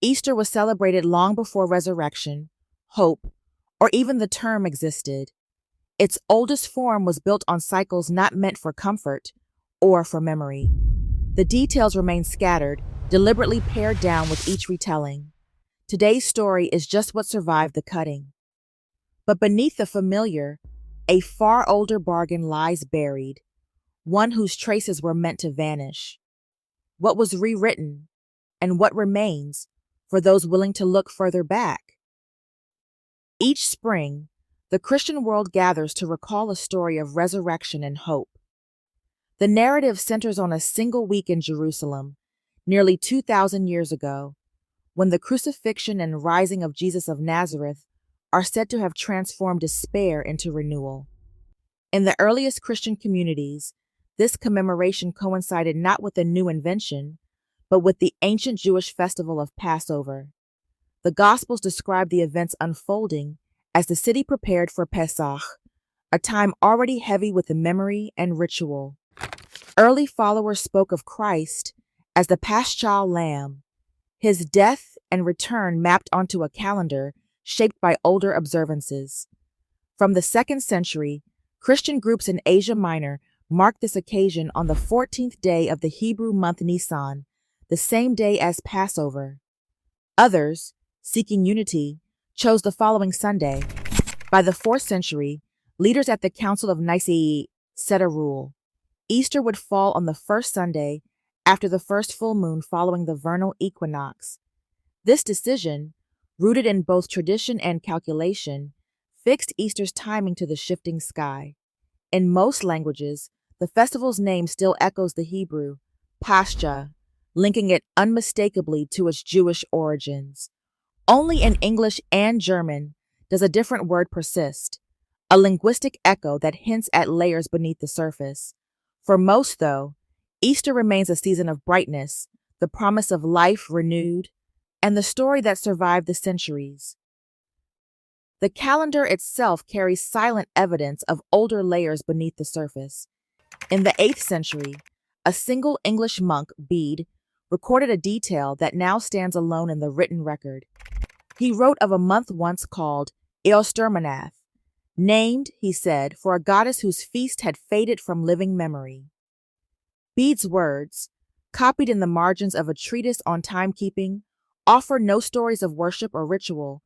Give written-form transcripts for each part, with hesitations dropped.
Easter was celebrated long before resurrection, hope, or even the term existed. Its oldest form was built on cycles not meant for comfort or for memory. The details remain scattered, deliberately pared down with each retelling. Today's story is just what survived the cutting. But beneath the familiar, a far older bargain lies buried, one whose traces were meant to vanish. What was rewritten, and what remains for those willing to look further back? Each spring, the Christian world gathers to recall a story of resurrection and hope. The narrative centers on a single week in Jerusalem, nearly 2,000 years ago, when the crucifixion and rising of Jesus of Nazareth are said to have transformed despair into renewal. In the earliest Christian communities, this commemoration coincided not with a new invention, but with the ancient Jewish festival of Passover. The Gospels describe the events unfolding as the city prepared for Pesach, a time already heavy with the memory and ritual. Early followers spoke of Christ as the Paschal Lamb, his death and return mapped onto a calendar shaped by older observances. From the 2nd century, Christian groups in Asia Minor marked this occasion on the 14th day of the Hebrew month Nisan, the same day as Passover. Others, seeking unity, chose the following Sunday. By the 4th century, leaders at the Council of Nicaea set a rule. Easter would fall on the first Sunday after the first full moon following the vernal equinox. This decision, rooted in both tradition and calculation, fixed Easter's timing to the shifting sky. In most languages, the festival's name still echoes the Hebrew, Pascha, linking it unmistakably to its Jewish origins. Only in English and German does a different word persist, a linguistic echo that hints at layers beneath the surface. For most, though, Easter remains a season of brightness, the promise of life renewed, and the story that survived the centuries. The calendar itself carries silent evidence of older layers beneath the surface. In the 8th century, a single English monk, Bede, recorded a detail that now stands alone in the written record. He wrote of a month once called Eostermanath, named, he said, for a goddess whose feast had faded from living memory. Bede's words, copied in the margins of a treatise on timekeeping, offer no stories of worship or ritual,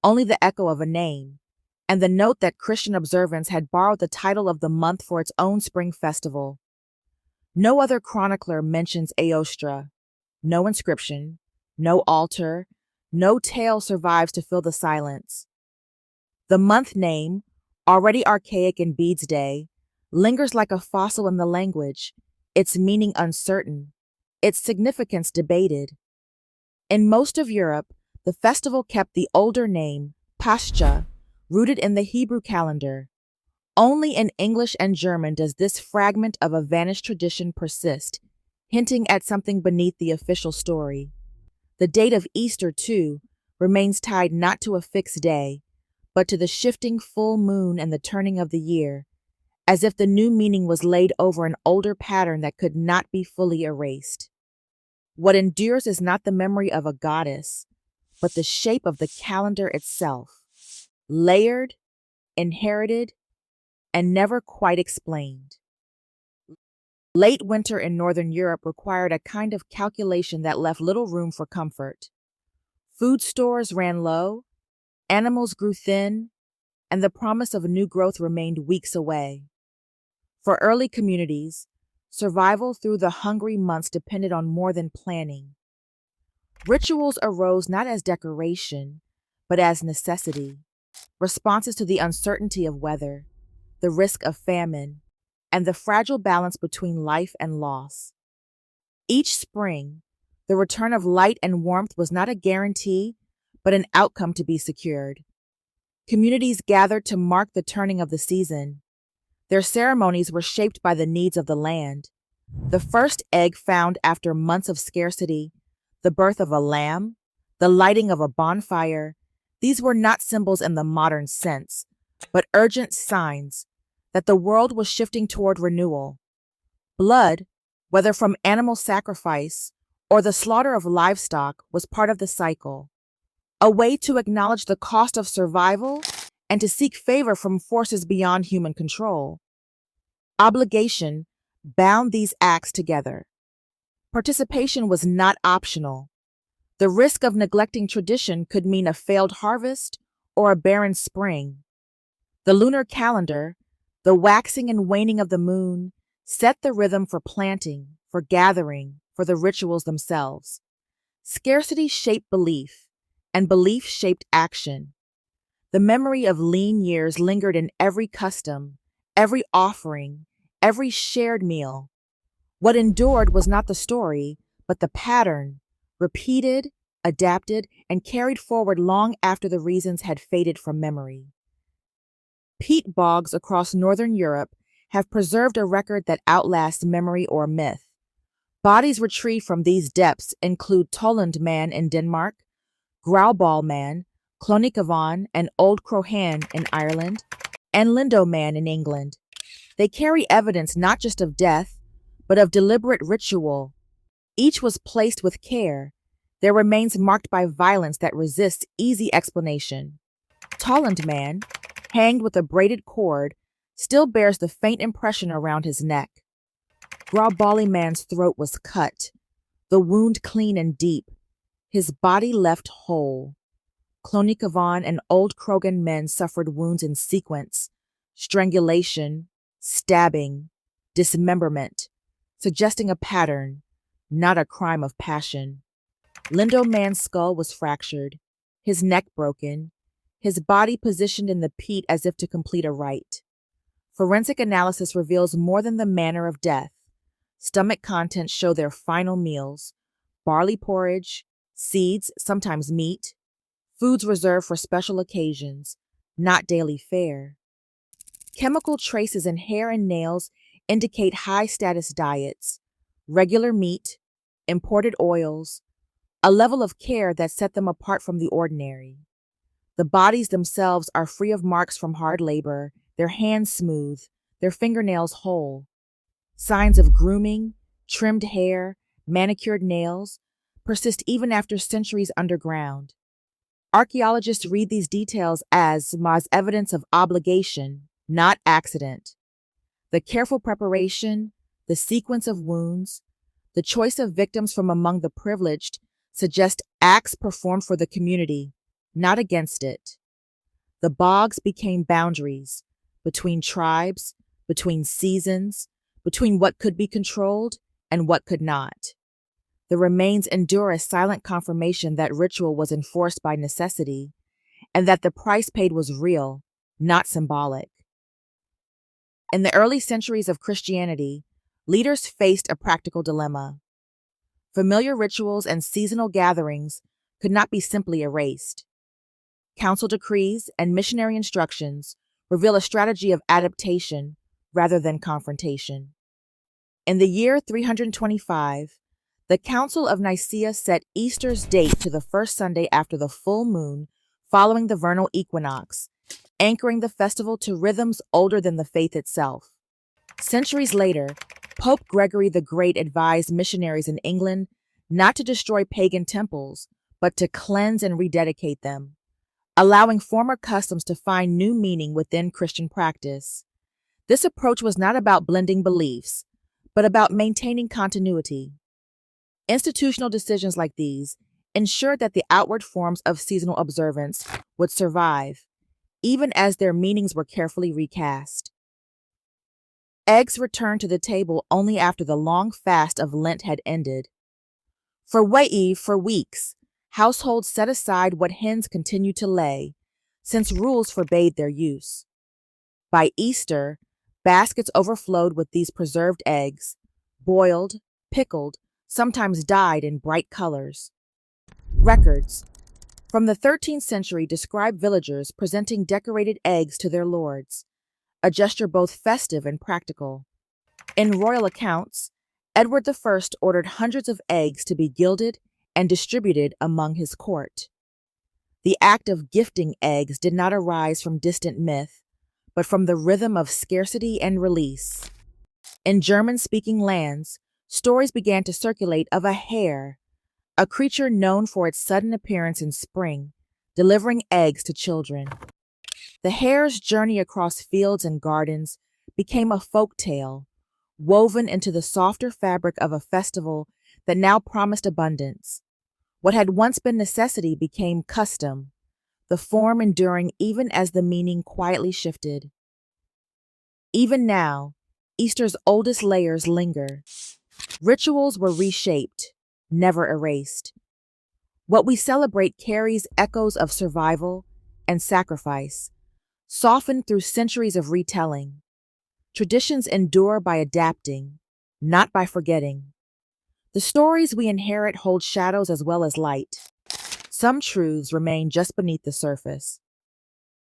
only the echo of a name, and the note that Christian observance had borrowed the title of the month for its own spring festival. No other chronicler mentions Eostre. No inscription, no altar, no tale survives to fill the silence. The month name, already archaic in Bede's day, lingers like a fossil in the language, its meaning uncertain, its significance debated. In most of Europe, the festival kept the older name, Pascha, rooted in the Hebrew calendar. Only in English and German does this fragment of a vanished tradition persist, hinting at something beneath the official story. The date of Easter, too, remains tied not to a fixed day, but to the shifting full moon and the turning of the year, as if the new meaning was laid over an older pattern that could not be fully erased. What endures is not the memory of a goddess, but the shape of the calendar itself, layered, inherited, and never quite explained. Late winter in Northern Europe required a kind of calculation that left little room for comfort. Food stores ran low, animals grew thin, and the promise of new growth remained weeks away. For early communities, survival through the hungry months depended on more than planning. Rituals arose not as decoration, but as necessity, responses to the uncertainty of weather, the risk of famine, and the fragile balance between life and loss. Each spring, the return of light and warmth was not a guarantee, but an outcome to be secured. Communities gathered to mark the turning of the season. Their ceremonies were shaped by the needs of the land. The first egg found after months of scarcity, the birth of a lamb, the lighting of a bonfire, these were not symbols in the modern sense, but urgent signs that the world was shifting toward renewal. Blood, whether from animal sacrifice or the slaughter of livestock was part of the cycle, a way to acknowledge the cost of survival and to seek favor from forces beyond human control. Obligation bound these acts together. Participation was not optional. The risk of neglecting tradition could mean a failed harvest or a barren spring. The lunar calendar, the waxing and waning of the moon, set the rhythm for planting, for gathering, for the rituals themselves. Scarcity shaped belief, and belief shaped action. The memory of lean years lingered in every custom, every offering, every shared meal. What endured was not the story, but the pattern, repeated, adapted, and carried forward long after the reasons had faded from memory. Peat bogs across northern Europe have preserved a record that outlasts memory or myth. Bodies retrieved from these depths include Tolland Man in Denmark, Grauballe Man, Clonycavan and Old Crohan in Ireland, and Lindo Man in England. They carry evidence not just of death, but of deliberate ritual. Each was placed with care, their remains marked by violence that resists easy explanation. Tolland Man, hanged with a braided cord, still bears the faint impression around his neck. Grauballe Man's throat was cut, the wound clean and deep, his body left whole. Clonycavan and Old Krogan men suffered wounds in sequence, strangulation, stabbing, dismemberment, suggesting a pattern, not a crime of passion. Lindo Man's skull was fractured, his neck broken, his body positioned in the peat as if to complete a rite. Forensic analysis reveals more than the manner of death. Stomach contents show their final meals: barley porridge, seeds, sometimes meat, foods reserved for special occasions, not daily fare. Chemical traces in hair and nails indicate high-status diets, regular meat, imported oils, a level of care that set them apart from the ordinary. The bodies themselves are free of marks from hard labor, their hands smooth, their fingernails whole. Signs of grooming, trimmed hair, manicured nails persist even after centuries underground. Archaeologists read these details as evidence of obligation, not accident. The careful preparation, the sequence of wounds, the choice of victims from among the privileged suggest acts performed for the community, not against it. The bogs became boundaries between tribes, between seasons, between what could be controlled and what could not. The remains endure a silent confirmation that ritual was enforced by necessity, and that the price paid was real, not symbolic. In the early centuries of Christianity, leaders faced a practical dilemma. Familiar rituals and seasonal gatherings could not be simply erased. Council decrees and missionary instructions reveal a strategy of adaptation rather than confrontation. In the year 325, the Council of Nicaea set Easter's date to the first Sunday after the full moon following the vernal equinox, anchoring the festival to rhythms older than the faith itself. Centuries later, Pope Gregory the Great advised missionaries in England not to destroy pagan temples, but to cleanse and rededicate them, allowing former customs to find new meaning within Christian practice. This approach was not about blending beliefs, but about maintaining continuity. Institutional decisions like these ensured that the outward forms of seasonal observance would survive, even as their meanings were carefully recast. Eggs returned to the table only after the long fast of Lent had ended. For weeks, households set aside what hens continued to lay, since rules forbade their use. By Easter, baskets overflowed with these preserved eggs, boiled, pickled, sometimes dyed in bright colors. Records from the 13th century describe villagers presenting decorated eggs to their lords, a gesture both festive and practical. In royal accounts, Edward I ordered hundreds of eggs to be gilded and distributed among his court. The act of gifting eggs did not arise from distant myth, but from the rhythm of scarcity and release. In German-speaking lands, stories began to circulate of a hare, a creature known for its sudden appearance in spring, delivering eggs to children. The hare's journey across fields and gardens became a folk tale, woven into the softer fabric of a festival that now promised abundance. What had once been necessity became custom, the form enduring even as the meaning quietly shifted. Even now, Easter's oldest layers linger. Rituals were reshaped, never erased. What we celebrate carries echoes of survival and sacrifice, softened through centuries of retelling. Traditions endure by adapting, not by forgetting. The stories we inherit hold shadows as well as light. Some truths remain just beneath the surface.